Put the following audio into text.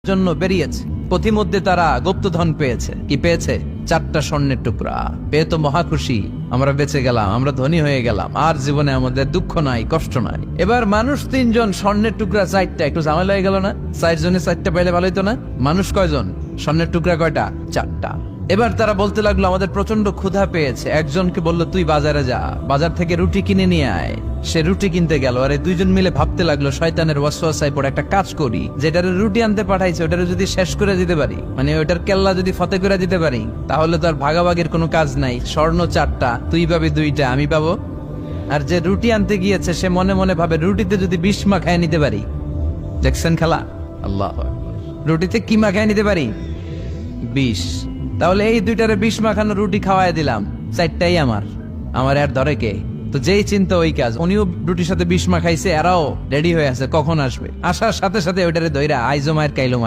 জন্য বেরিয়েছে, পথিমধ্যে তারা গুপ্তধন পেয়েছে। কি পেয়েছে? 4টা স্বর্ণের টুকরা পেয়ে তো মহা খুশি, আমরা বেঁচে গেলাম, আমরা ধনী হয়ে গেলাম, আর জীবনে আমাদের দুঃখ নাই, কষ্ট নাই। এবার মানুষ 3 জন, স্বর্ণের টুকরা 4টা, একটু ঝামেলা হয়ে গেল না? 4 জনে 4টা পাইলে ভালো হইতো না? মানুষ কয়জন, স্বর্ণের টুকরা কয়টা? 4টা। এবার তারা বলতে লাগলো আমাদের প্রচন্ড ক্ষুধা পেয়েছে। একজনকে বলল তুই বাজারে যা, বাজার থেকে রুটি কিনে নিয়ে আয়। সে রুটি কিনতে গেল, আর এই 2 জন মিলে ভাবতে লাগলো শয়তানের ওয়াসওয়াসায় পড়ে একটা কাজ করি, যেটারে রুটি আনতে পাঠাইছে ওটারে যদি শেষ করে দিতে পারি, মানে ওটার কেল্লা যদি ফতে করে দিতে পারি, তাহলে তো আর ভাগাভাগির কোনো কাজ নাই। স্বর্ণ 4টা, তুই পাবি 2টা, আমি পাবো। আর যে রুটি আনতে গিয়েছে সে মনে মনে ভাবে রুটিতে যদি বিষ মাখায় নিতে পারি। দেখছেন খেলা? আল্লাহ আকবার। রুটিতে কি মাখায় নিতে পারি? বিষ। তাহলে এই 2টারে বিষ মাখানো রুটি খাওয়াই দিলাম, 4টাই আমার আর ধরে কে? তো যেই চিন্তা ওই কাজ। উনিও রুটির সাথে বিষ মাখাইছে, এরাও রেডি হয়ে আছে কখন আসবে। আসার সাথে সাথে ওইটারে ধইরা আইজো মায়ের কাইলো মায়ের।